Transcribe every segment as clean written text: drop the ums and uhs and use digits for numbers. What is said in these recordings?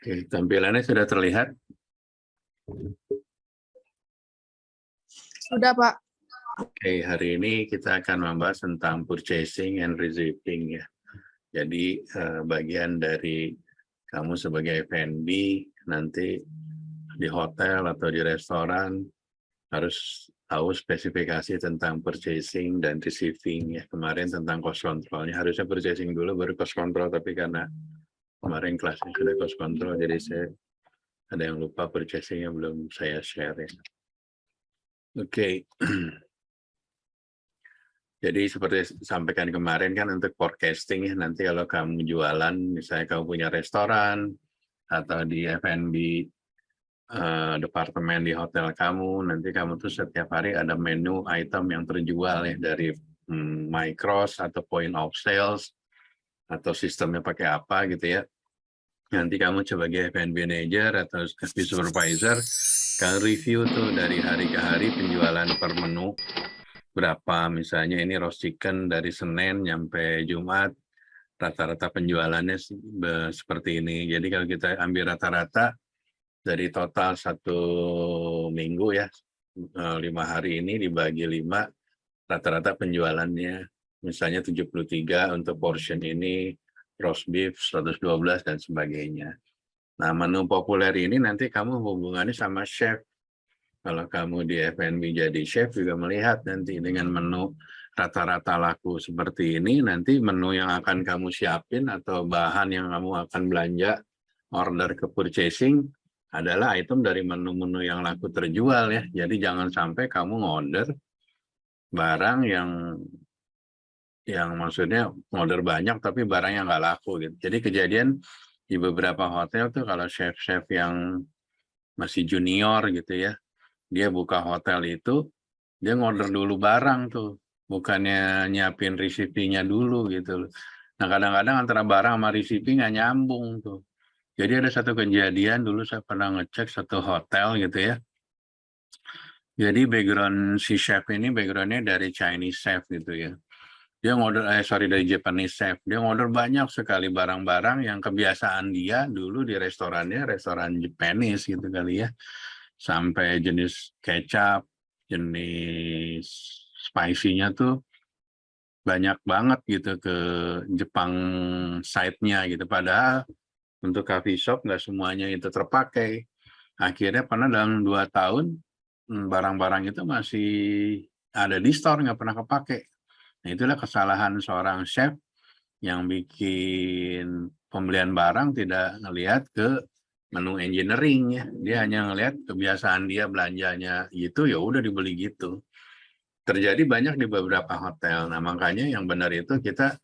Oke, tampilannya sudah terlihat? Sudah, Pak. Oke, hari ini kita akan membahas tentang purchasing and receiving ya. Jadi bagian dari kamu sebagai F&B nanti di hotel atau di restoran harus tahu spesifikasi tentang purchasing dan receiving ya. Kemarin tentang cost controlnya, harusnya purchasing dulu baru cost control, tapi karena kemarin kelasnya sudah cost control, jadi saya ada yang lupa purchasingnya belum saya share ya. Oke. Jadi seperti sampaikan kemarin kan untuk forecasting ya, nanti kalau kamu jualan, misalnya kamu punya restoran atau di F&B departemen di hotel kamu, nanti kamu tuh setiap hari ada menu item yang terjual ya dari Micros atau point of sales atau sistemnya pakai apa gitu ya. Nanti kamu sebagai F&B manager atau F&B supervisor, kamu review tuh dari hari ke hari penjualan per menu. Berapa misalnya ini roast chicken dari Senin sampai Jumat, rata-rata penjualannya seperti ini. Jadi kalau kita ambil rata-rata dari total 1 minggu ya, 5 hari ini dibagi 5, rata-rata penjualannya misalnya 73 untuk portion ini, roast beef 112 dan sebagainya. Nah, menu populer ini nanti kamu hubungannya sama chef. Kalau kamu di F&B jadi chef juga melihat nanti dengan menu rata-rata laku seperti ini, nanti menu yang akan kamu siapin atau bahan yang kamu akan belanja, order ke purchasing, adalah item dari menu-menu yang laku terjual ya. Jadi jangan sampai kamu ngorder barang yang maksudnya order banyak tapi barangnya nggak laku gitu. Jadi kejadian di beberapa hotel tuh kalau chef-chef yang masih junior gitu ya, dia buka hotel itu, dia ngorder dulu barang tuh, bukannya nyiapin resipinya dulu gitu loh. Nah kadang-kadang antara barang sama resipi nggak nyambung tuh. Jadi ada satu kejadian dulu saya pernah ngecek satu hotel gitu ya. Jadi background si chef ini backgroundnya dari Chinese chef gitu ya. Dia dari Japanese chef. Dia ngorder banyak sekali barang-barang yang kebiasaan dia dulu di restorannya, restoran Japanese gitu kali ya. Sampai jenis kecap, jenis spicy-nya tuh banyak banget gitu ke Jepang side-nya gitu. Padahal untuk coffee shop nggak semuanya itu terpakai. Akhirnya pernah dalam 2 tahun barang-barang itu masih ada di store, nggak pernah kepake. Nah, itulah kesalahan seorang chef yang bikin pembelian barang tidak ngelihat ke menu engineering ya. Dia hanya ngelihat kebiasaan dia belanjanya gitu, ya udah dibeli gitu. Terjadi banyak di beberapa hotel. Nah, makanya yang benar itu kita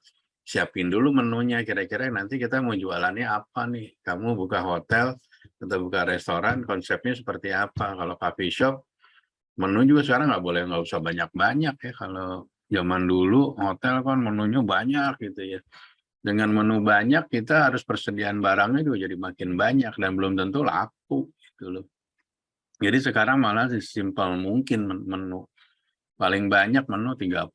siapin dulu menunya, kira-kira nanti kita mau jualannya apa nih. Kamu buka hotel atau buka restoran, konsepnya seperti apa. Kalau coffee shop, menu juga sekarang nggak usah banyak-banyak ya. Kalau zaman dulu hotel kan menunya banyak gitu ya. Dengan menu banyak kita harus persediaan barangnya juga jadi makin banyak dan belum tentu laku gitu loh. Jadi sekarang malah sesimpel mungkin menu. Paling banyak menu 30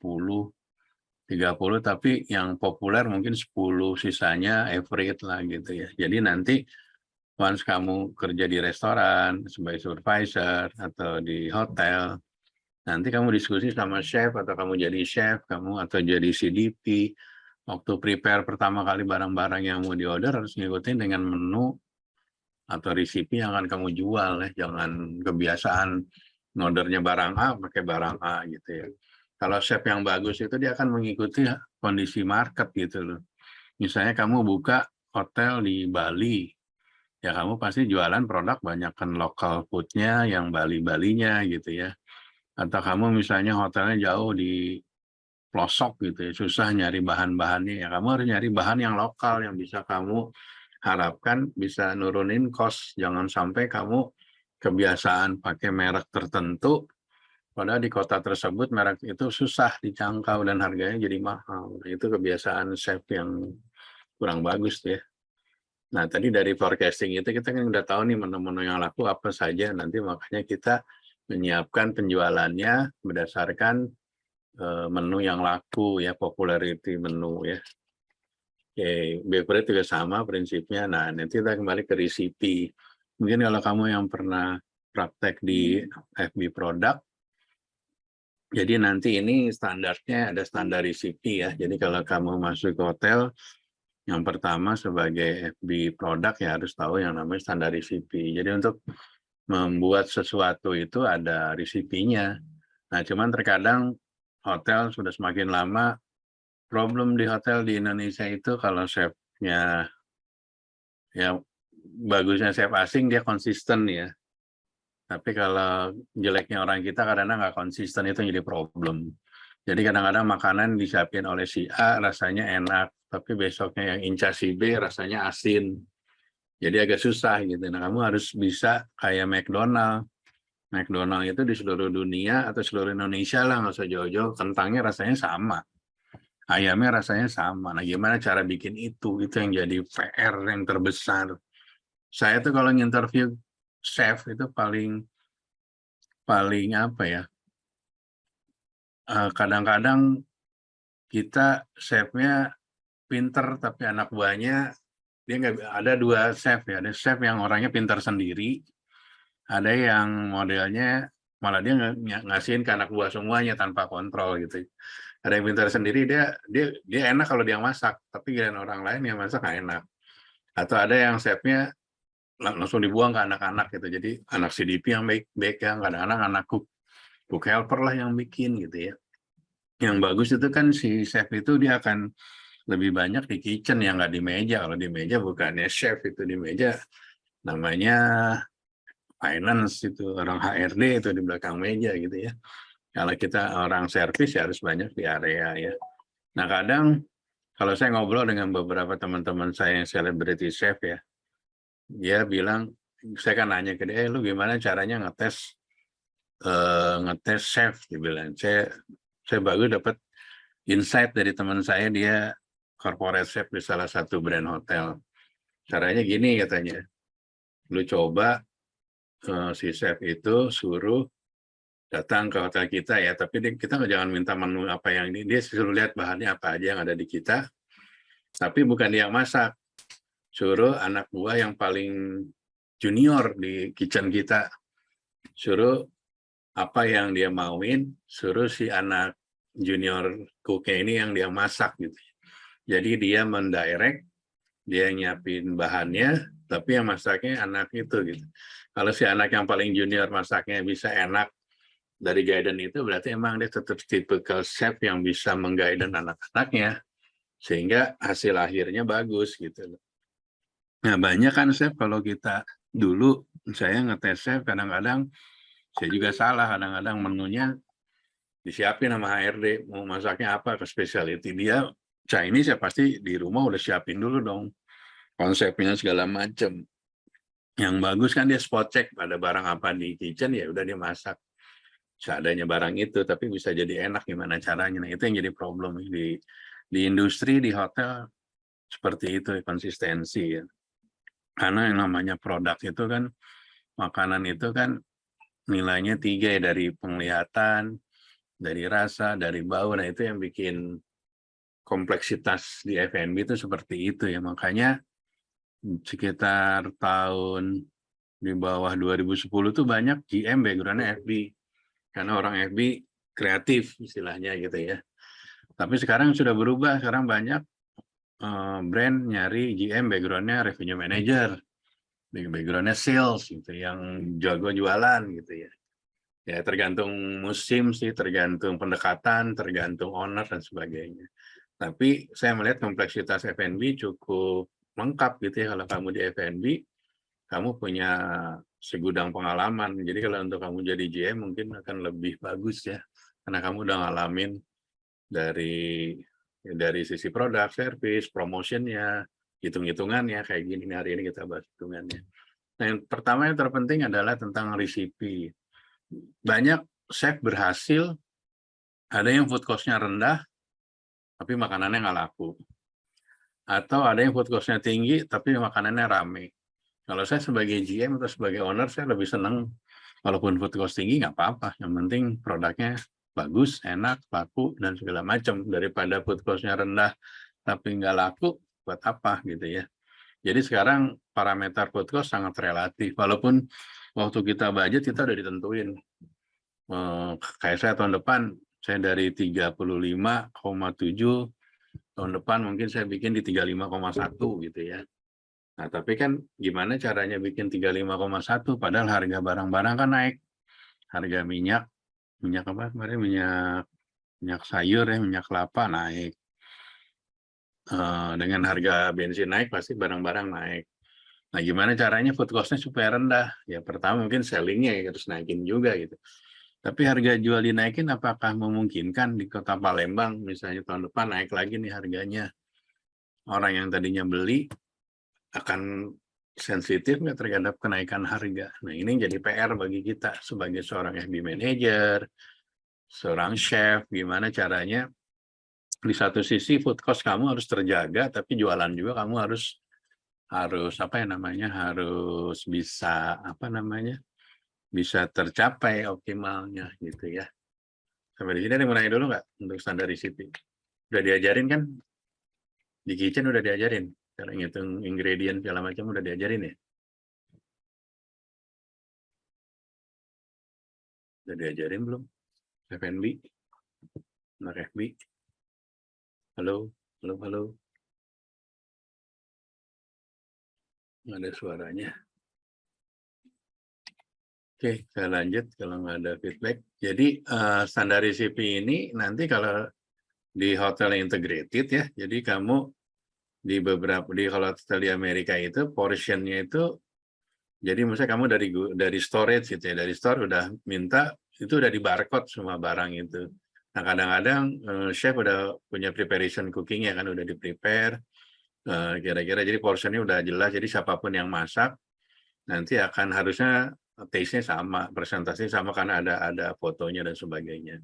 tapi yang populer mungkin 10, sisanya average lah gitu ya. Jadi nanti once kamu kerja di restoran sebagai supervisor atau di hotel, nanti kamu diskusi sama chef atau kamu jadi chef, kamu atau jadi CDP, waktu prepare pertama kali barang-barang yang mau diorder harus ngikutin dengan menu atau resipi yang akan kamu jual ya. Jangan kebiasaan ngordernya barang A pakai barang A gitu ya. Kalau chef yang bagus itu dia akan mengikuti kondisi market gitu loh. Misalnya kamu buka hotel di Bali, ya kamu pasti jualan produk banyakkan lokal foodnya yang Bali-Balinya gitu ya. Atau kamu misalnya hotelnya jauh di pelosok gitu ya, susah nyari bahan-bahannya, ya kamu harus nyari bahan yang lokal yang bisa kamu harapkan bisa nurunin cost. Jangan sampai kamu kebiasaan pakai merek tertentu, padahal di kota tersebut merek itu susah dicangkau dan harganya jadi mahal. Itu kebiasaan chef yang kurang bagus ya. Nah, tadi dari forecasting itu kita kan udah tahu nih menu-menu yang laku apa saja. Nanti makanya kita menyiapkan penjualannya berdasarkan menu yang laku ya, popularity menu ya. Oke, Beverage juga sama prinsipnya. Nah, nanti kita kembali ke recipe. Mungkin kalau kamu yang pernah praktek di FB produk, jadi nanti ini standarnya ada standar recipe ya. Jadi kalau kamu masuk ke hotel, yang pertama sebagai FB produk ya harus tahu yang namanya standar recipe. Jadi untuk membuat sesuatu itu ada recipe-nya. Nah, cuman terkadang hotel sudah semakin lama, problem di hotel di Indonesia itu kalau chefnya ya bagusnya chef asing dia konsisten ya. Tapi kalau jeleknya orang kita kadang-kadang nggak konsisten itu jadi problem. Jadi kadang-kadang makanan disiapin oleh si A rasanya enak, tapi besoknya yang incar si B rasanya asin. Jadi agak susah gitu. Nah, kamu harus bisa kayak McDonald. McDonald itu di seluruh dunia atau seluruh Indonesia lah, nggak usah jauh-jauh, kentangnya rasanya sama. Ayamnya rasanya sama. Nah, gimana cara bikin itu? Itu yang jadi PR yang terbesar. Saya tuh kalau nginterview chef itu paling apa ya? Kadang-kadang kita chefnya pinter tapi anak buahnya dia nggak ada dua chef ya. Ada chef yang orangnya pinter sendiri, ada yang modelnya malah dia ngasihin ke anak buah semuanya tanpa kontrol gitu. Ada yang pintar sendiri dia enak kalau dia masak, tapi giliran orang lain yang masak nggak enak. Atau ada yang chefnya langsung dibuang ke anak-anak gitu. Jadi anak CDP yang baik yang kadang-kadang anak cook helper lah yang bikin gitu ya. Yang bagus itu kan si chef itu dia akan lebih banyak di kitchen yang nggak di meja. Kalau di meja bukannya chef itu di meja namanya finance itu orang HRD itu di belakang meja gitu ya. Kalau kita orang servis ya harus banyak di area ya. Nah kadang kalau saya ngobrol dengan beberapa teman-teman saya yang selebriti chef ya, dia bilang, saya kan nanya ke dia, lu gimana caranya ngetes chef? Dia bilang, saya baru dapat insight dari teman saya, dia corporate chef di salah satu brand hotel. Caranya gini katanya, lu coba si chef itu suruh datang ke hotel kita ya, tapi kita jangan minta menu apa yang ini, dia suruh lihat bahannya apa aja yang ada di kita, tapi bukan dia yang masak, suruh anak buah yang paling junior di kitchen kita, suruh apa yang dia mauin, suruh si anak junior cook ini yang dia masak gitu. Jadi dia mendirect, dia nyiapin bahannya, tapi yang masaknya anak itu gitu. Kalau si anak yang paling junior masaknya bisa enak dari guidance itu, berarti emang dia tetap tipikal chef yang bisa mengguidance anak-anaknya, sehingga hasil akhirnya bagus gitu. Nah banyak kan chef kalau kita dulu, saya ngetes chef kadang-kadang, saya juga salah, kadang-kadang menunya disiapin sama HRD, mau masaknya apa ke specialty. Dia Chinese ya pasti di rumah udah siapin dulu dong, konsepnya segala macam. Yang bagus kan dia spot check ada barang apa di kitchen, ya udah dia masak seadanya barang itu, tapi bisa jadi enak gimana caranya. Nah itu yang jadi problem di industri, di hotel seperti itu, konsistensi ya. Karena yang namanya produk itu kan, makanan itu kan nilainya 3 ya, dari penglihatan, dari rasa, dari bau. Nah itu yang bikin kompleksitas di F&B itu seperti itu ya. Makanya sekitar tahun di bawah 2010 tuh banyak GM background-nya FB. Karena orang FB kreatif istilahnya gitu ya. Tapi sekarang sudah berubah, sekarang banyak brand nyari GM background-nya revenue manager, background-nya sales gitu, yang jago jualan gitu ya. Ya tergantung musim sih, tergantung pendekatan, tergantung owner dan sebagainya. Tapi saya melihat kompleksitas F&B cukup lengkap gitu ya. Kalau kamu di F&B, kamu punya segudang pengalaman. Jadi kalau untuk kamu jadi GM mungkin akan lebih bagus ya. Karena kamu udah ngalamin dari sisi produk, service, promotionnya, hitung-hitungannya, kayak gini hari ini kita bahas hitungannya. Nah, yang pertama yang terpenting adalah tentang resipi. Banyak chef berhasil, ada yang food cost-nya rendah, tapi makanannya nggak laku. Atau ada yang food cost-nya tinggi, tapi makanannya rame. Kalau saya sebagai GM atau sebagai owner, saya lebih senang walaupun food cost tinggi nggak apa-apa. Yang penting produknya bagus, enak, laku, dan segala macam. Daripada food cost-nya rendah tapi nggak laku, buat apa gitu ya. Jadi sekarang parameter food cost sangat relatif, walaupun waktu kita budget kita udah ditentuin. Kayak saya tahun depan, saya dari 35,7, tahun depan mungkin saya bikin di 35,1 gitu ya. Nah, tapi kan gimana caranya bikin 35,1 padahal harga barang-barang kan naik. Harga minyak apa kemarin, minyak sayur ya, minyak kelapa naik. Dengan harga bensin naik pasti barang-barang naik. Nah, gimana caranya food cost-nya supaya rendah? Ya pertama mungkin selling-nya ya harus naikin juga gitu. Tapi harga jual dinaikin apakah memungkinkan di Kota Palembang misalnya tahun depan naik lagi nih harganya? Orang yang tadinya beli akan sensitif nggak terhadap kenaikan harga? Nah, ini jadi PR bagi kita sebagai seorang FB manager, seorang chef, gimana caranya di satu sisi food cost kamu harus terjaga, tapi jualan juga kamu harus apa ya namanya, harus bisa apa namanya, bisa tercapai optimalnya gitu ya. Sampai di sini ada yang mau nanya dulu nggak untuk standarisasi? Udah diajarin kan? Di kitchen udah diajarin? Cara ngitung ingredient segala macam udah diajarin ya? Udah diajarin belum? FNB? Anak FB? Halo? Halo? Halo? Nggak ada suaranya. Oke, saya lanjut kalau nggak ada feedback. Jadi standarisasi ini nanti kalau di hotel integrated ya, jadi kamu di kalau hotel di Amerika itu portionnya itu, jadi misalnya kamu dari storage gitu ya, dari store udah minta itu udah di barcode semua barang itu. Nah kadang-kadang chef udah punya preparation cooking ya kan, udah di prepare kira-kira, jadi portionnya udah jelas, jadi siapapun yang masak nanti akan harusnya taste-nya sama, presentasinya sama karena ada fotonya dan sebagainya.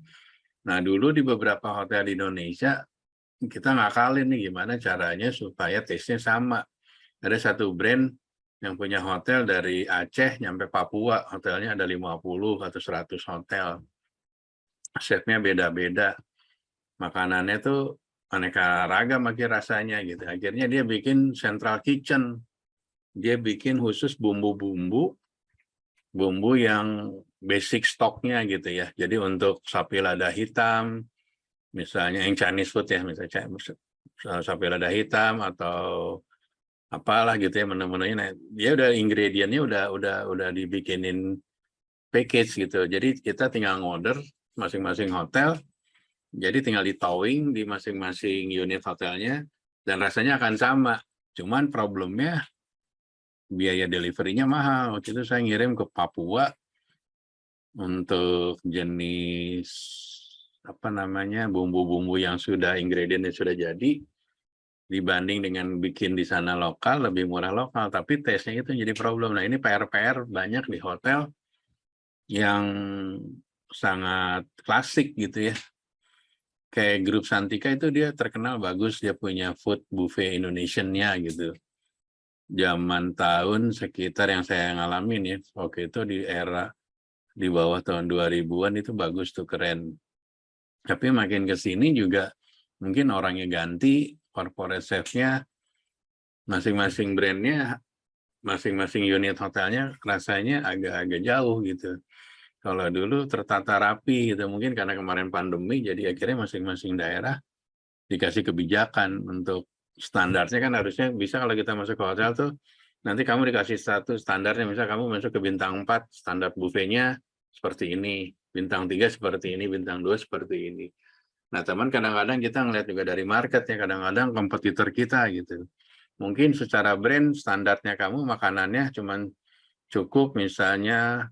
Nah dulu di beberapa hotel di Indonesia kita ngakalin nih gimana caranya supaya taste-nya sama. Ada satu brand yang punya hotel dari Aceh nyampe Papua, hotelnya ada 50 atau 100 hotel. Chefnya beda-beda, makanannya tuh aneka ragam akhirnya rasanya gitu. Akhirnya dia bikin central kitchen, dia bikin khusus bumbu-bumbu yang basic stoknya gitu ya. Jadi untuk sapi lada hitam, misalnya yang Chinese food ya, misalnya sapi lada hitam atau apalah gitu ya, menu-menunya. Nah, dia udah ingredientnya udah dibikinin package gitu. Jadi kita tinggal ngorder masing-masing hotel, jadi tinggal di towing di masing-masing unit hotelnya dan rasanya akan sama. Cuman problemnya biaya delivery-nya mahal. Waktu itu saya ngirim ke Papua untuk jenis apa namanya, bumbu-bumbu yang sudah ingredientnya sudah jadi, dibanding dengan bikin di sana lokal lebih murah lokal, tapi taste-nya itu jadi problem. Nah ini PR-PR banyak di hotel yang sangat klasik gitu ya. Kayak Grup Santika itu dia terkenal bagus, dia punya food buffet Indonesian-nya gitu. Zaman tahun sekitar yang saya ngalamin ya, waktu itu di era di bawah tahun 2000-an itu bagus tuh, keren. Tapi makin ke sini juga mungkin orangnya ganti, corporate chef-nya, masing-masing brandnya, masing-masing unit hotelnya rasanya agak-agak jauh gitu. Kalau dulu tertata rapi gitu, mungkin karena kemarin pandemi, jadi akhirnya masing-masing daerah dikasih kebijakan untuk standarnya kan harusnya bisa kalau kita masuk ke hotel tuh, nanti kamu dikasih satu standarnya, misalnya kamu masuk ke bintang 4, standar buffetnya seperti ini, bintang 3 seperti ini, bintang 2 seperti ini. Nah, teman kadang-kadang kita ngeliat juga dari market ya, kadang-kadang kompetitor kita gitu. Mungkin secara brand standarnya kamu makanannya cuman cukup misalnya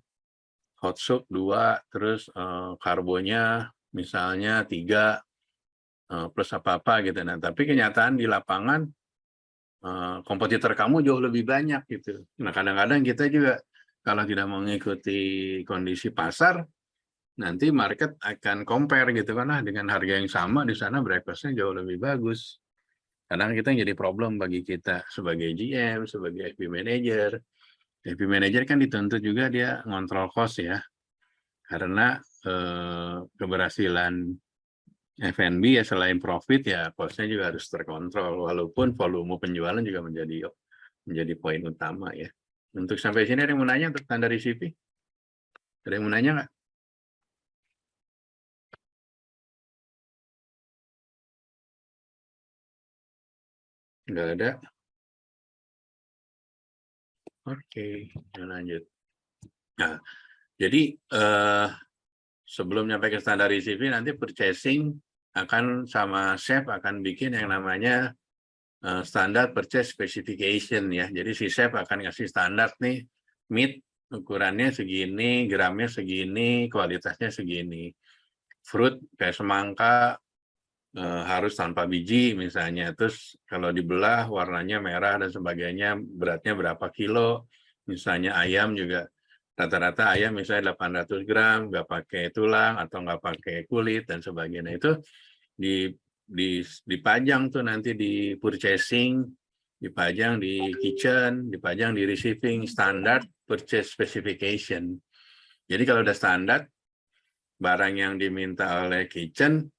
hot soup 2, terus karbonya misalnya 3, plus apa-apa gitu. Nah, tapi kenyataan di lapangan kompetitor kamu jauh lebih banyak gitu. Nah, kadang-kadang kita juga kalau tidak mengikuti kondisi pasar, nanti market akan compare gitu kan, dengan harga yang sama di sana breakfast-nya jauh lebih bagus. Kadang kita jadi problem bagi kita sebagai GM, sebagai FP manager. FP manager kan dituntut juga dia ngontrol cost ya, karena keberhasilan F&B ya selain profit ya cost-nya juga harus terkontrol, walaupun volume penjualan juga menjadi poin utama ya. Untuk sampai sini ada yang mau nanya untuk standar receiving? Ada yang mau nanya nggak? Nggak ada. Oke, kita lanjut. Nah, jadi sebelum nyampe ke standar receiving, nanti purchasing akan sama chef akan bikin yang namanya standar purchase specification ya. Jadi si chef akan ngasih standar nih, meat ukurannya segini, gramnya segini, kualitasnya segini. Fruit kayak semangka harus tanpa biji misalnya. Terus kalau dibelah warnanya merah dan sebagainya, beratnya berapa kilo. Misalnya ayam juga rata-rata ayam misalnya 800 gram, nggak pakai tulang atau nggak pakai kulit dan sebagainya. Itu dipajang tuh nanti di purchasing, dipajang di kitchen, dipajang di receiving, standard purchase specification. Jadi kalau udah standar, barang yang diminta oleh kitchen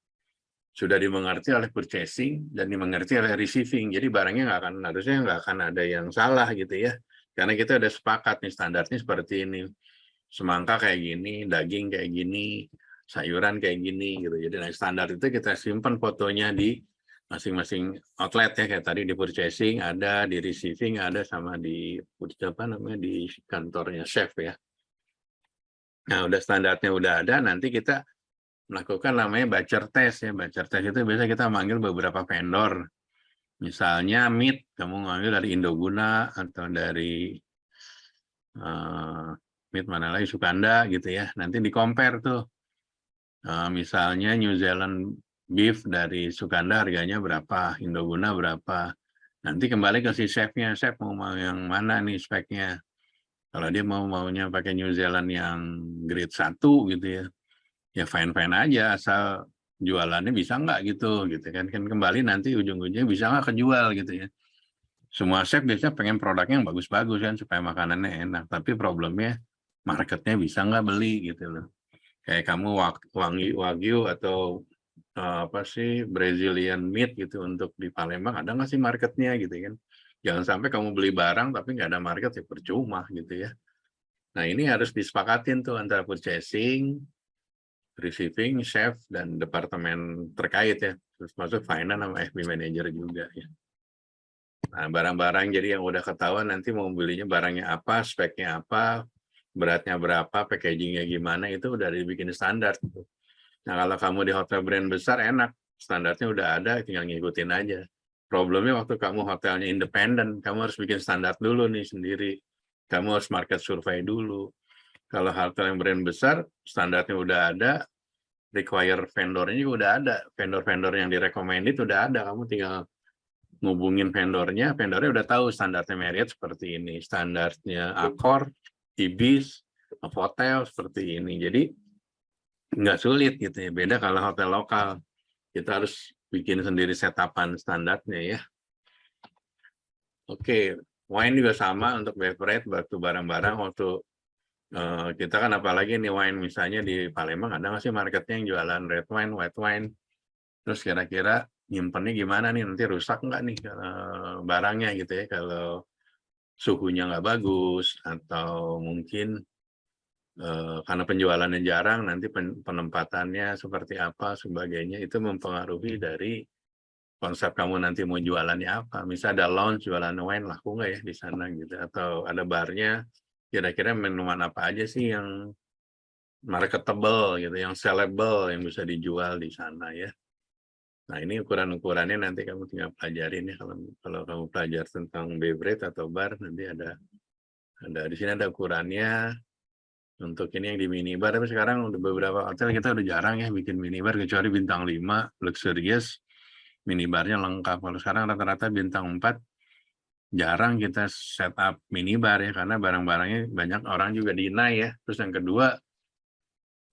sudah dimengerti oleh purchasing dan dimengerti oleh receiving. Jadi barangnya harusnya nggak akan ada yang salah gitu ya. Karena kita udah sepakat nih standarnya seperti ini. Semangka kayak gini, daging kayak gini, sayuran kayak gini gitu. Jadi standar itu kita simpan fotonya di masing-masing outlet ya, kayak tadi di purchasing ada, di receiving ada, sama di di kantornya chef ya. Nah, udah standarnya udah ada, nanti kita melakukan namanya batcher test ya. Batcher test itu biasanya kita manggil beberapa vendor. Misalnya meat, kamu ngambil dari Indoguna atau dari meat mana lagi, Sukanda gitu ya. Nanti di compare tuh. Misalnya New Zealand beef dari Sukanda harganya berapa, Indoguna berapa. Nanti kembali ke si chefnya, chef mau yang mana nih speknya. Kalau dia maunya pakai New Zealand yang grade 1 gitu ya fine-fine aja, asal jualannya bisa nggak gitu kan kembali nanti ujung-ujungnya bisa nggak kejual gitu ya. Semua chef biasanya pengen produknya yang bagus-bagus kan supaya makanannya enak, tapi problemnya marketnya bisa nggak beli gitu loh. Kayak kamu wagyu atau apa sih Brazilian meat gitu untuk di Palembang, ada nggak sih marketnya gitu kan. Jangan sampai kamu beli barang tapi nggak ada market, ya percuma gitu ya. Nah ini harus disepakatin tuh antara purchasing, receiving, chef, dan departemen terkait ya. Terus masuk finance sama FB manager juga ya. Nah, barang-barang jadi yang udah ketahuan nanti mau belinya barangnya apa, speknya apa, beratnya berapa, packagingnya gimana, itu udah dibikin standar. Nah, kalau kamu di hotel brand besar enak, standarnya udah ada, tinggal ngikutin aja. Problemnya waktu kamu hotelnya independen, kamu harus bikin standar dulu nih sendiri. Kamu harus market survey dulu. Kalau hotel yang brand besar, standarnya udah ada, require vendornya juga udah ada. Vendor-vendor yang direkomended udah ada. Kamu tinggal ngubungin vendornya udah tahu standarnya Marriott seperti ini, standarnya Accor, Ibis, Novotel seperti ini. Jadi nggak sulit gitu ya. Beda kalau hotel lokal, kita harus bikin sendiri setapan standarnya ya. Oke, wine juga sama untuk beverage, waktu barang-barang waktu kita kan apalagi nih wine misalnya di Palembang ada nggak sih marketnya yang jualan red wine, white wine, terus kira-kira nyimpennya gimana nih, nanti rusak nggak nih barangnya gitu ya kalau suhunya nggak bagus, atau mungkin karena penjualannya jarang, nanti penempatannya seperti apa, sebagainya, itu mempengaruhi dari konsep kamu nanti mau jualannya apa. Misal ada lounge jualan wine, laku nggak ya di sana gitu, atau ada barnya, kira-kira minuman apa aja sih yang marketable gitu, yang sellable, yang bisa dijual di sana ya. Nah ini ukuran-ukurannya nanti kamu tinggal pelajarin ya, kalau kamu pelajar tentang beverage atau bar, nanti ada di sini ada ukurannya. Untuk ini yang di minibar, tapi sekarang udah beberapa hotel kita udah jarang ya bikin minibar, kecuali bintang 5 luxurious, minibarnya lengkap. Kalau sekarang rata-rata bintang 4 jarang kita setup minibar ya, karena barang-barangnya banyak orang juga deny ya. Terus yang kedua,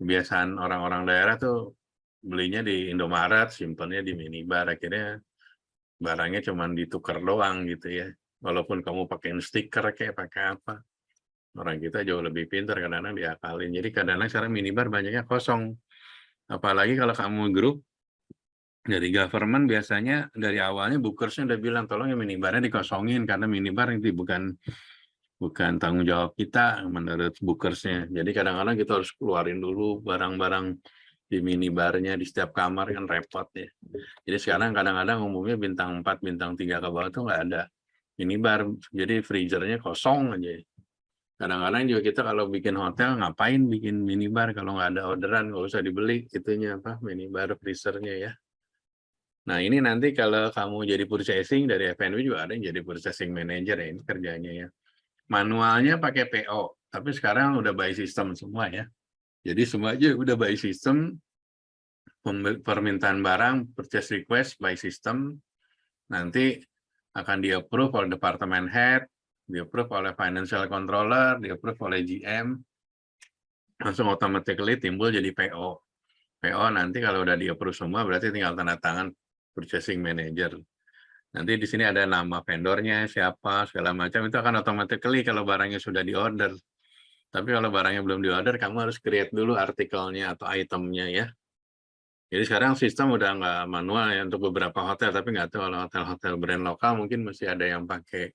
kebiasaan orang-orang daerah tuh belinya di Indomaret, simpennya di minibar, akhirnya barangnya cuma ditukar doang gitu ya. Walaupun kamu pakai stiker kayak pakai apa. Orang kita jauh lebih pintar, kadang-kadang diakalin. Jadi kadang-kadang sekarang minibar banyaknya kosong. Apalagi kalau kamu grup, Dari government biasanya dari awalnya bookersnya udah bilang tolong ya minibarnya dikosongin karena minibar itu bukan tanggung jawab kita menurut bookersnya. Jadi kadang-kadang kita harus keluarin dulu barang-barang di minibarnya di setiap kamar kan repot ya. Jadi sekarang kadang-kadang umumnya bintang 4, bintang 3 ke bawah tuh nggak ada minibar. Jadi freezernya kosong aja. Kadang-kadang juga kita kalau bikin hotel ngapain bikin minibar kalau nggak ada orderan, nggak usah dibeli itunya apa minibar freezernya ya. Nah, ini nanti kalau kamu jadi purchasing dari F&B juga ada yang jadi purchasing manager ya, ini kerjanya ya. Manualnya pakai PO, tapi sekarang udah by system semua ya. Jadi semua aja udah by system, permintaan barang, purchase request by system, nanti akan di-approve oleh departemen head, di-approve oleh financial controller, di-approve oleh GM, langsung automatically timbul jadi PO. PO nanti kalau udah di-approve semua berarti tinggal tanda tangan purchasing manager. Nanti di sini ada nama vendornya, siapa, segala macam, itu akan automatically kalau barangnya sudah di-order. Tapi kalau barangnya belum di-order, kamu harus create dulu artikelnya atau itemnya ya. Jadi sekarang sistem udah nggak manual ya untuk beberapa hotel, tapi nggak tahu kalau hotel-hotel brand lokal mungkin masih ada yang pakai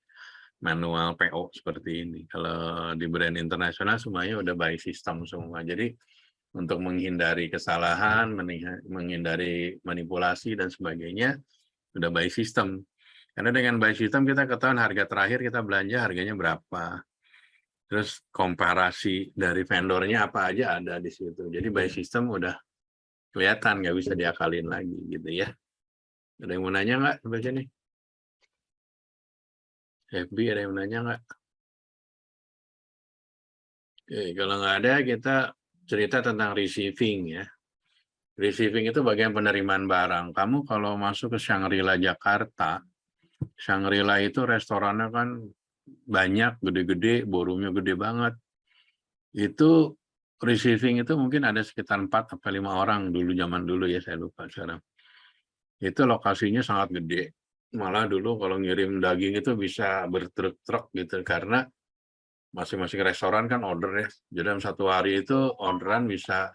manual PO seperti ini. Kalau di brand internasional semuanya udah by system semua. Jadi untuk menghindari kesalahan, menghindari manipulasi dan sebagainya, udah by system. Karena dengan by system kita ketahuan harga terakhir kita belanja harganya berapa. Terus komparasi dari vendornya apa aja ada di situ. Jadi by system udah kelihatan, nggak bisa diakalin lagi gitu ya. Ada yang mau nanya nggak? Baca nih. FB ada yang mau nanya nggak? Oke, kalau nggak ada kita cerita tentang receiving ya. Receiving itu bagian penerimaan barang. Kamu kalau masuk ke Shangri-La Jakarta, Shangri-La itu restorannya kan banyak, gede-gede, ballroomnya gede banget. Itu receiving itu mungkin ada sekitar 4 sampai 5 orang dulu, zaman dulu ya, saya lupa sekarang. Itu lokasinya sangat gede. Malah dulu kalau ngirim daging itu bisa bertruk-truk gitu, karena masing-masing restoran kan order ya. Jadi dalam satu hari itu orderan bisa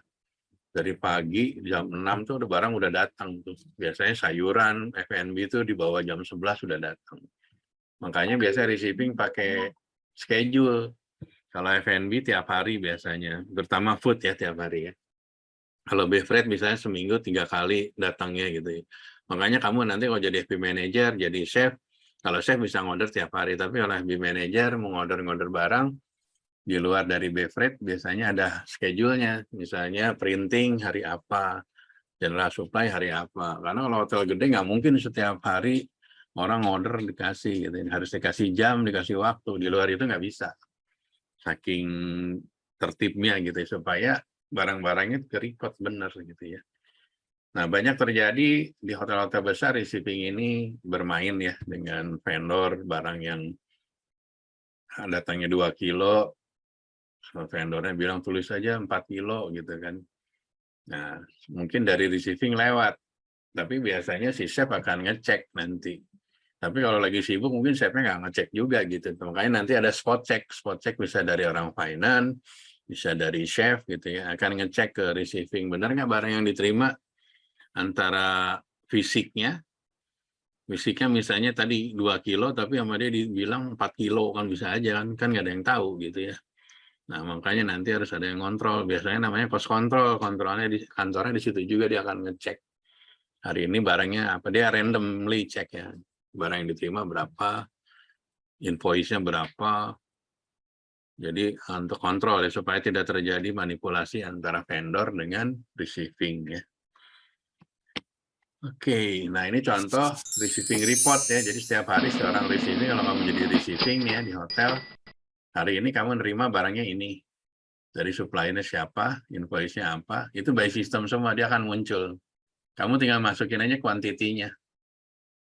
dari pagi jam 6 tuh udah barang udah datang tuh. Biasanya sayuran, F&B itu di bawah jam 11 sudah datang. Makanya biasanya receiving pakai schedule. Kalau F&B tiap hari biasanya, terutama food ya tiap hari ya. Kalau beverage misalnya seminggu 3 kali datangnya gitu ya. Makanya kamu nanti kalau jadi FB manager, jadi chef, kalau chef bisa ngorder tiap hari, tapi kalau FB manager mau ngorder barang, di luar dari beverage biasanya ada schedule-nya, misalnya printing hari apa, general supply hari apa. Karena kalau hotel gede nggak mungkin setiap hari orang order dikasih gitu. Harus dikasih jam, dikasih waktu. Di luar itu nggak bisa. Saking tertibnya gitu ya, supaya barang-barangnya ke-record benar gitu ya. Nah, banyak terjadi di hotel-hotel besar receiving ini bermain ya dengan vendor barang yang datangnya 2 kilo, vendornya bilang tulis saja 4 kilo gitu kan. Nah, mungkin dari receiving lewat, tapi biasanya si chef akan ngecek nanti. Tapi kalau lagi sibuk mungkin chefnya nggak ngecek juga gitu. Makanya nanti ada spot check bisa dari orang finance, bisa dari chef gitu ya, akan ngecek ke receiving, benar nggak barang yang diterima antara fisiknya misalnya tadi 2 kilo, tapi sama dia dibilang 4 kilo, kan bisa aja kan nggak ada yang tahu gitu ya. Nah, makanya nanti harus ada yang kontrol. Biasanya namanya cost control, kontrolnya di kantornya di situ juga dia akan ngecek. Hari ini barangnya apa, dia randomly cek ya. Barang yang diterima berapa, invoice-nya berapa. Jadi untuk kontrol ya, supaya tidak terjadi manipulasi antara vendor dengan receiving ya. Oke, nah ini contoh receiving report ya. Jadi setiap hari seorang receiving, kalau kamu jadi receiving ya di hotel, hari ini kamu nerima barangnya ini. Dari supply-nya siapa, invoice-nya apa, itu by system semua, dia akan muncul. Kamu tinggal masukin aja kuantitinya.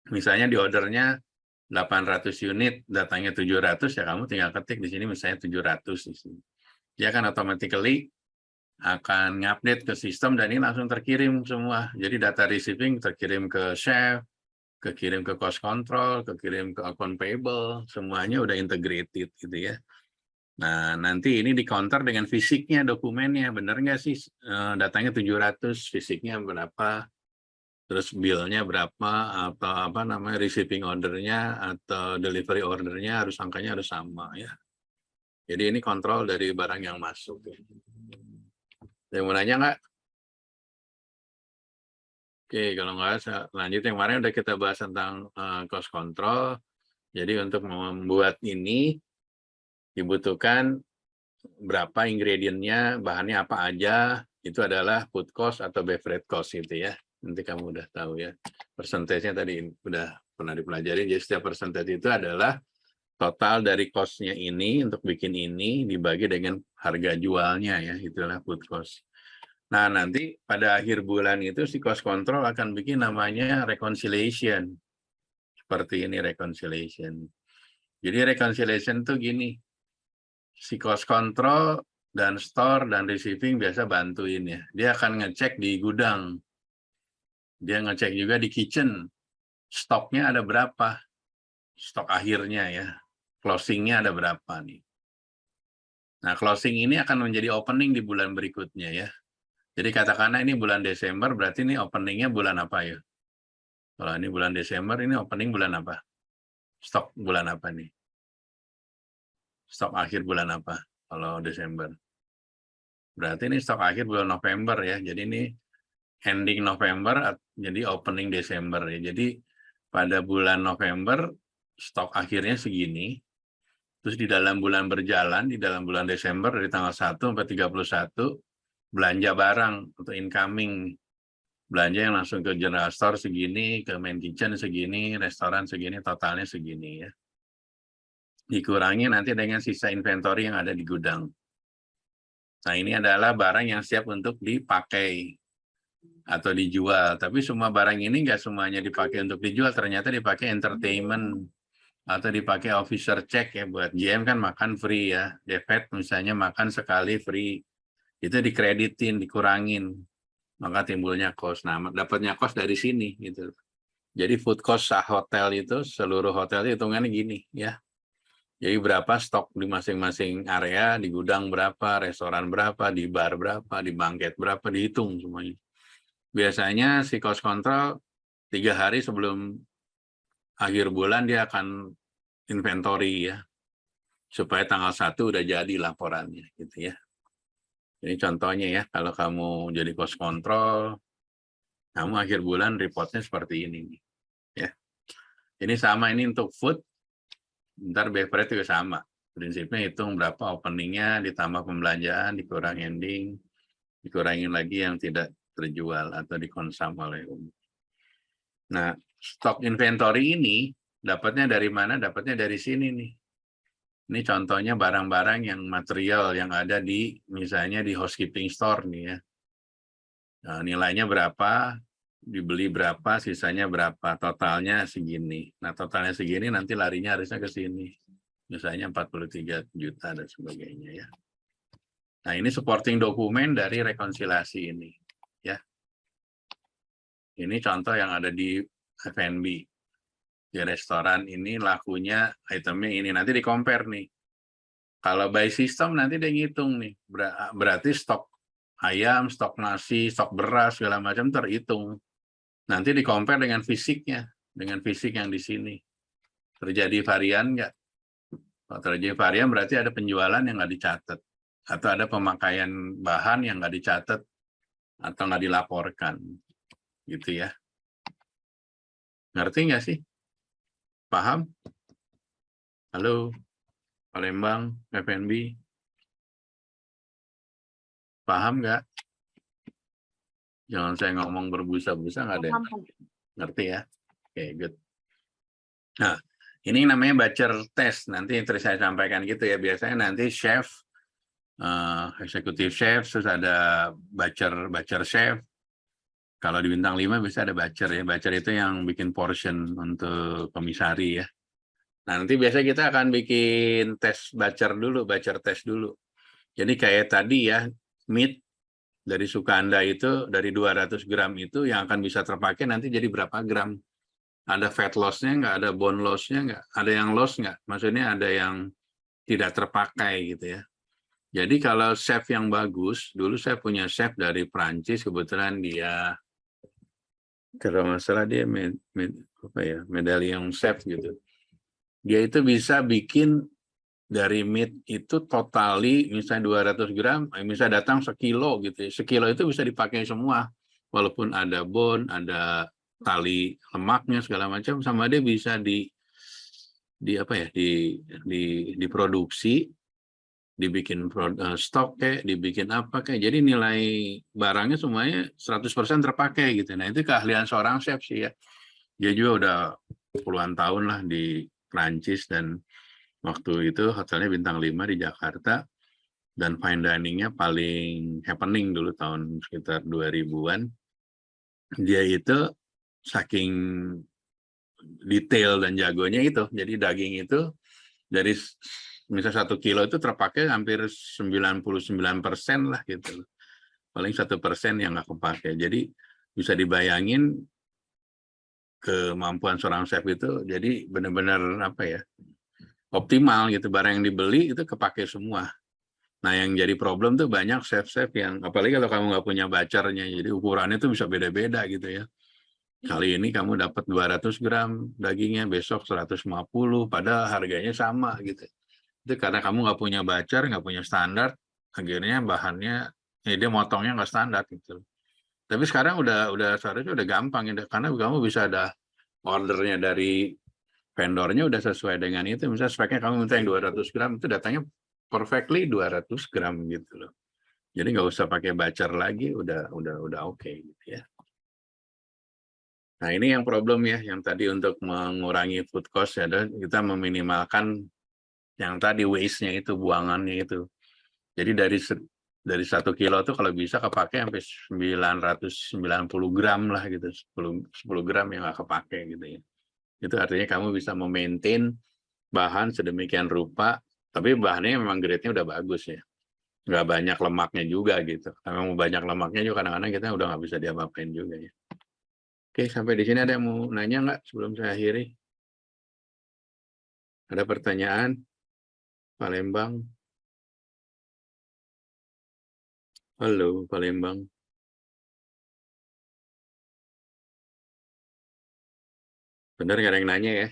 Misalnya di ordernya 800 unit, datangnya 700, ya kamu tinggal ketik di sini misalnya 700 di sini. Dia akan automatically akan ngupdate ke sistem dan ini langsung terkirim semua. Jadi data receiving terkirim ke chef, kekirim ke cost control, kekirim ke account payable, semuanya udah integrated gitu ya. Nah, nanti ini di-counter dengan fisiknya, dokumennya. Benar nggak sih datanya 700, fisiknya berapa? terus bill-nya berapa, atau apa namanya, receiving order-nya atau delivery order-nya angkanya harus sama ya. Jadi ini kontrol dari barang yang masuk. Ada yang mau nanya nggak? Oke, kalau nggak lanjut, yang kemarin udah kita bahas tentang cost control. Jadi untuk membuat ini dibutuhkan berapa ingredientnya, bahannya apa aja, itu adalah food cost atau beverage cost gitu ya. Nanti kamu udah tahu ya. Persentasenya tadi udah pernah dipelajari. Jadi setiap persentase itu adalah total dari cost-nya ini untuk bikin ini dibagi dengan harga jualnya ya, itulah food cost. Nah, nanti pada akhir bulan itu si cost control akan bikin namanya reconciliation. Seperti ini reconciliation. Jadi reconciliation tuh gini, si cost control dan store dan receiving biasa bantuin ya. Dia akan ngecek di gudang. Dia ngecek juga di kitchen. Stoknya ada berapa? Stok akhirnya ya. Closingnya ada berapa nih. Nah, closing ini akan menjadi opening di bulan berikutnya ya. Jadi katakanlah ini bulan Desember, berarti ini openingnya bulan apa ya? Kalau ini bulan Desember, ini opening bulan apa? Stok bulan apa nih? Stok akhir bulan apa kalau Desember? Berarti ini stok akhir bulan November ya. Jadi ini ending November, jadi opening Desember ya. Jadi pada bulan November stok akhirnya segini. Terus di dalam bulan berjalan, di dalam bulan Desember dari tanggal 1 sampai 31 belanja barang untuk incoming. Belanja yang langsung ke general store segini, ke main kitchen segini, restoran segini, totalnya segini ya. Dikurangi nanti dengan sisa inventory yang ada di gudang. Nah, ini adalah barang yang siap untuk dipakai atau dijual. Tapi semua barang ini nggak semuanya dipakai untuk dijual, ternyata dipakai entertainment atau dipakai officer check ya. Buat GM kan makan free ya. Devet misalnya makan sekali free. Itu dikreditin, dikurangin. Maka timbulnya cost. Nah, dapatnya cost dari sini gitu. Jadi food cost hotel itu, seluruh hotel hitungannya gini ya. Jadi berapa stok di masing-masing area, di gudang berapa, restoran berapa, di bar berapa, di bangket berapa, dihitung semuanya. Biasanya si cost control 3 hari sebelum akhir bulan dia akan inventory ya. Supaya tanggal 1 udah jadi laporannya gitu ya. Ini contohnya ya, kalau kamu jadi cost control, kamu akhir bulan reportnya seperti ini. Ya. Ini sama, ini untuk food, ntar beverage juga sama. Prinsipnya hitung berapa openingnya, ditambah pembelanjaan, dikurang ending, dikurangin lagi yang tidak terjual atau dikonsum oleh umum. Nah, stok inventory ini dapatnya dari mana? Dapatnya dari sini nih. Ini contohnya barang-barang yang material yang ada di, misalnya di housekeeping store nih ya. Nah, nilainya berapa, dibeli berapa, sisanya berapa, totalnya segini. Nah, totalnya segini nanti larinya harusnya ke sini. Misalnya 43 juta dan sebagainya ya. Nah, ini supporting dokumen dari rekonsiliasi ini. Ya. Ini contoh yang ada di F&B. Di restoran ini lakunya itemnya ini. Nanti di-compare nih. Kalau by system nanti dia ngitung nih. Berarti stok ayam, stok nasi, stok beras, segala macam terhitung. Nanti di-compare dengan fisiknya. Dengan fisik yang di sini. Terjadi varian nggak? Kalau terjadi varian berarti ada penjualan yang nggak dicatat. Atau ada pemakaian bahan yang nggak dicatat. Atau nggak dilaporkan. Gitu ya. Ngerti nggak sih? Paham? Halo? Palembang, F&B. Paham nggak? Jangan saya ngomong berbusa-busa, nggak ada yang ngerti ya? Oke, good. Nah, ini namanya batcher test. Nanti yang saya sampaikan gitu ya. Biasanya nanti chef, eksekutif chef, terus ada batcher chef. Kalau di bintang 5 bisa ada batcher ya. Batcher itu yang bikin portion untuk komisari ya. Nah, nanti biasanya kita akan bikin tes batcher test dulu. Jadi kayak tadi ya, meat dari Sukanda itu, dari 200 gram itu yang akan bisa terpakai nanti jadi berapa gram. Ada fat loss-nya nggak, ada bone loss-nya nggak, ada yang loss nggak, maksudnya ada yang tidak terpakai gitu ya. Jadi kalau chef yang bagus, dulu saya punya chef dari Prancis, kebetulan dia Kalau nggak salah dia medallion chef gitu. Dia itu bisa bikin dari meat itu totali misalnya 200 gram, bisa datang sekilo gitu. Sekilo itu bisa dipakai semua. Walaupun ada bone, ada tali lemaknya segala macam, sama dia bisa di apa ya, diproduksi, dibikin stok kayak, dibikin apa kayak. Jadi nilai barangnya semuanya 100% terpakai gitu. Nah, itu keahlian seorang chef sih ya. Dia juga udah puluhan tahun lah di Prancis, dan waktu itu hotelnya bintang 5 di Jakarta, dan fine dining-nya paling happening dulu tahun sekitar 2000-an. Dia itu saking detail dan jagonya itu, jadi daging itu dari misal 1 kilo itu terpakai hampir 99% lah gitu. Paling 1% yang nggak kepakai. Jadi bisa dibayangin kemampuan seorang chef itu, jadi benar-benar apa ya, optimal gitu. Barang yang dibeli itu kepake semua. Nah, yang jadi problem tuh banyak chef-chef yang, apalagi kalau kamu nggak punya bacarnya, jadi ukurannya tuh bisa beda-beda gitu ya. Kali ini kamu dapat 200 gram dagingnya, besok 150, padahal harganya sama gitu. Itu karena kamu nggak punya bacar, nggak punya standar, akhirnya bahannya, dia motongnya nggak standar gitu. Tapi sekarang udah seharusnya udah gampang ya, karena kamu bisa ada ordernya dari vendornya udah sesuai dengan itu. Misalnya speknya kamu minta yang 200 gram, itu datanya perfectly 200 gram gitu loh. Jadi nggak usah pakai bacar lagi, udah oke gitu ya. Nah, ini yang problem ya, yang tadi untuk mengurangi food cost ya, adalah kita meminimalkan yang tadi waste-nya itu, buangannya itu. Jadi dari 1 kilo itu kalau bisa kepake sampai 990 gram lah gitu, 10 gram yang nggak kepake gitu ya. Itu artinya kamu bisa memaintain bahan sedemikian rupa, tapi bahannya memang grade-nya udah bagus ya. Nggak banyak lemaknya juga gitu. Kalau mau banyak lemaknya juga kadang-kadang kita udah nggak bisa diapa-apain juga ya. Oke, sampai di sini ada yang mau nanya nggak sebelum saya akhiri? Ada pertanyaan? Palembang? Halo, Palembang. Benar nggak ada yang nanya ya?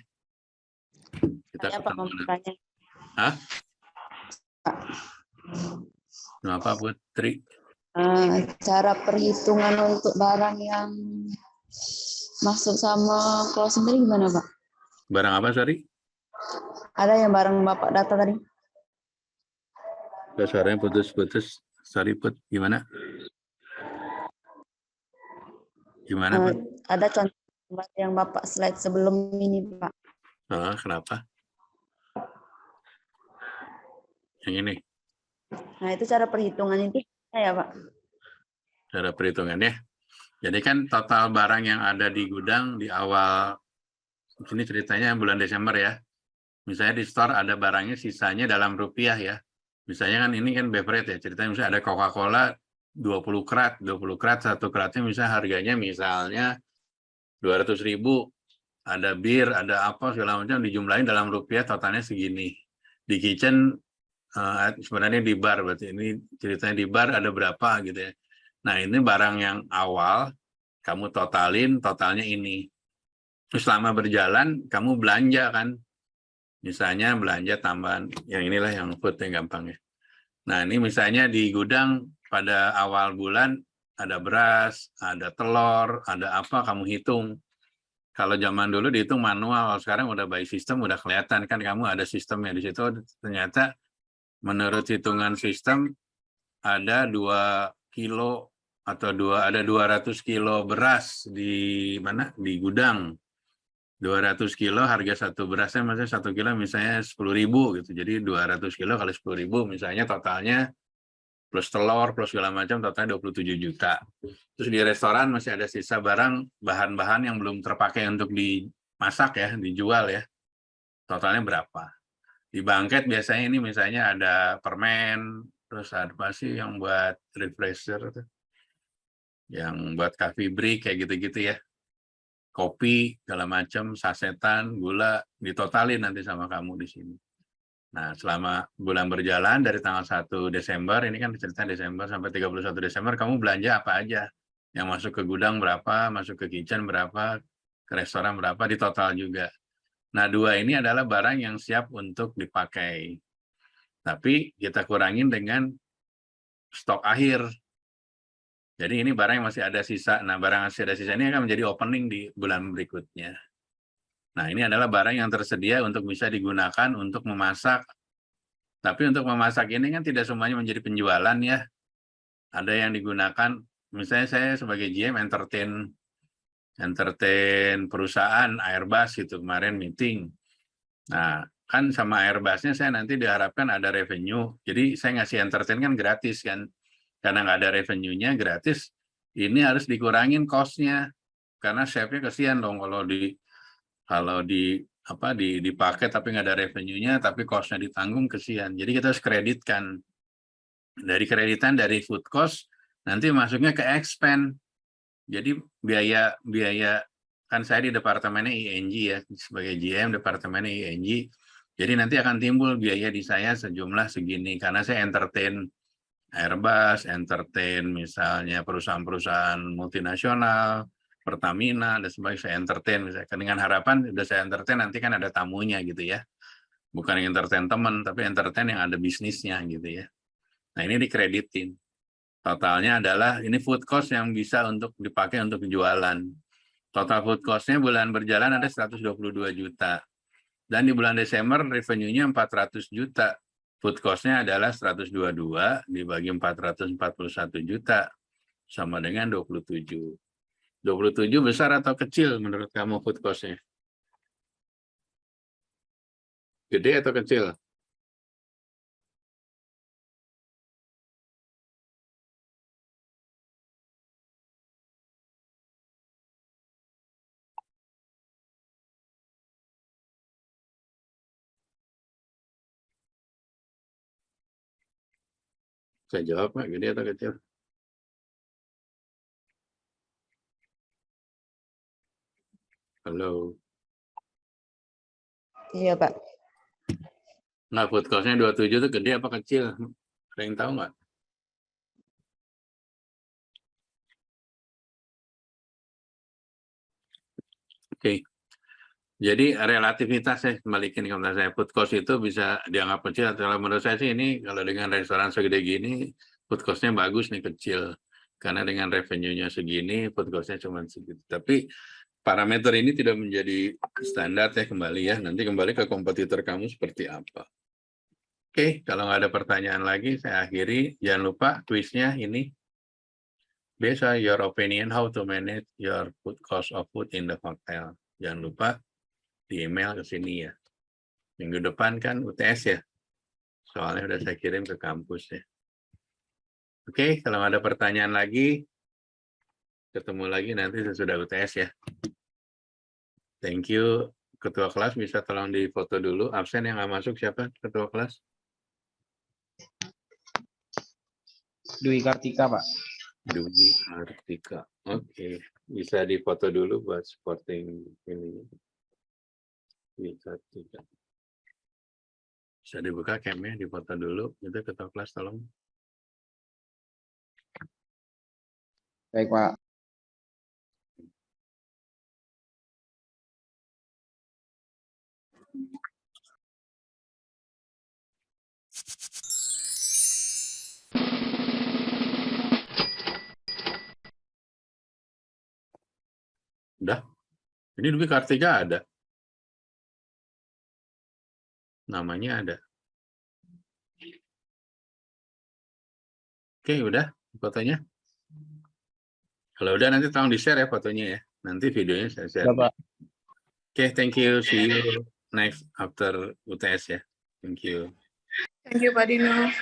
Kita Saya Pak mau bertanya. Hah? Kenapa Putri? Cara perhitungan untuk barang yang masuk sama closing tadi gimana Pak? Barang apa, sorry? Ada yang barang Bapak data tadi? Suaranya putus-putus. Sorry, Put. Gimana? Gimana, Put? Ada contoh yang Bapak slide sebelum ini Pak. Kenapa? Yang ini? Nah itu cara perhitungan itu ya Pak? Cara perhitungannya. Jadi kan total barang yang ada di gudang di awal, ini ceritanya bulan Desember ya. Misalnya di store ada barangnya sisanya dalam rupiah ya. Misalnya kan ini kan beverage ya, ceritanya misalnya ada Coca-Cola 20 krat, 20 krat, satu kratnya misalnya harganya misalnya 200.000, ada bir, ada apa segala macam, dijumlahin dalam rupiah totalnya segini. Di kitchen sebenarnya di bar, berarti ini ceritanya di bar ada berapa gitu ya. Nah, ini barang yang awal kamu totalnya ini. Terus selama berjalan kamu belanja kan, misalnya belanja tambahan yang inilah yang food yang gampang ya. Nah, ini misalnya di gudang pada awal bulan ada beras, ada telur, ada apa, kamu hitung. Kalau zaman dulu dihitung manual, sekarang udah by system, udah kelihatan kan kamu ada sistemnya di situ. Ternyata menurut hitungan sistem ada 2 kilo atau ada 200 kilo beras di mana, di gudang. 200 kilo harga satu berasnya maksudnya 1 kilo misalnya 10.000 gitu. Jadi 200 kilo kali 10.000 misalnya totalnya plus telur plus segala macam totalnya 27 juta. Terus di restoran masih ada sisa barang bahan-bahan yang belum terpakai untuk dimasak ya, dijual ya. Totalnya berapa? Di bangket biasanya ini misalnya ada permen, terus ada apa sih yang buat refresher tuh, yang buat coffee break kayak gitu-gitu ya, kopi segala macam, sasetan, gula, ditotalin nanti sama kamu di sini. Nah, selama bulan berjalan dari tanggal 1 Desember, ini kan cerita Desember sampai 31 Desember, kamu belanja apa aja. Yang masuk ke gudang berapa, masuk ke kitchen berapa, ke restoran berapa, di total juga. Nah, 2 ini adalah barang yang siap untuk dipakai. Tapi kita kurangin dengan stok akhir. Jadi ini barang yang masih ada sisa. Nah, barang yang masih ada sisa ini akan menjadi opening di bulan berikutnya. Nah, ini adalah barang yang tersedia untuk bisa digunakan untuk memasak. Tapi untuk memasak ini kan tidak semuanya menjadi penjualan ya. Ada yang digunakan, misalnya saya sebagai GM entertain perusahaan Airbus itu kemarin meeting. Nah, kan sama Airbus-nya saya nanti diharapkan ada revenue. Jadi saya ngasih entertain kan gratis kan. Karena nggak ada revenue-nya gratis, ini harus dikurangin cost-nya. Karena chef-nya kasihan dong kalau dipakai tapi nggak ada revenue-nya, tapi cost-nya ditanggung, kesian. Jadi kita harus kreditkan. Dari kreditan dari food cost, nanti masuknya ke expense. Jadi biaya kan saya di departemennya ING ya, sebagai GM departemennya ING. Jadi nanti akan timbul biaya di saya sejumlah segini, karena saya entertain Airbus, entertain misalnya perusahaan-perusahaan multinasional, Pertamina, dan sebagainya, saya entertain. Misalnya. Dengan harapan udah saya entertain, nanti kan ada tamunya gitu ya. Bukan yang entertain teman, tapi entertain yang ada bisnisnya gitu ya. Nah ini dikreditin. Totalnya adalah, ini food cost yang bisa untuk dipakai untuk jualan. Total food cost-nya bulan berjalan ada 122 juta. Dan di bulan Desember revenue-nya 400 juta. Food cost-nya adalah 122 dibagi 441 juta. Sama dengan 27. 27 besar atau kecil menurut kamu food cost-nya? Gede atau kecil? Saya jawab, Pak, gede atau kecil? Halo. Iya, Pak. Nah, food cost-nya 27 itu gede apa kecil? Ada yang tahu nggak? Oke. Jadi relativitas saya kembalikan ke saya. Food cost itu bisa dianggap kecil, atau menurut saya sih ini kalau dengan restoran segede gini, food cost-nya bagus nih, kecil. Karena dengan revenue-nya segini, food cost-nya cuma segitu. Tapi parameter ini tidak menjadi standar ya, kembali ya. Nanti kembali ke kompetitor kamu seperti apa. Oke, kalau nggak ada pertanyaan lagi, saya akhiri. Jangan lupa kuisnya ini. Based on your opinion, how to manage your food cost of food in the hotel. Jangan lupa di email ke sini ya. Minggu depan kan UTS ya. Soalnya udah saya kirim ke kampus ya. Oke, kalau ada pertanyaan lagi, ketemu lagi nanti sesudah UTS ya. Thank you. Ketua kelas bisa tolong difoto dulu. Absen yang nggak masuk siapa ketua kelas? Dwi Kartika, Pak. Dwi Kartika. Oke, bisa difoto dulu buat supporting ini. Dwi Kartika. Bisa dibuka cam-nya, difoto dulu. Itu ketua kelas tolong. Baik, Pak. Udah. Ini Dwi Kartika ada. Namanya ada. Oke, udah fotonya. Kalau udah nanti tolong di-share ya fotonya ya. Nanti videonya saya share. Udah, Pak. Oke, thank you. See you next after UTS ya. Thank you. Thank you, Pak Dino.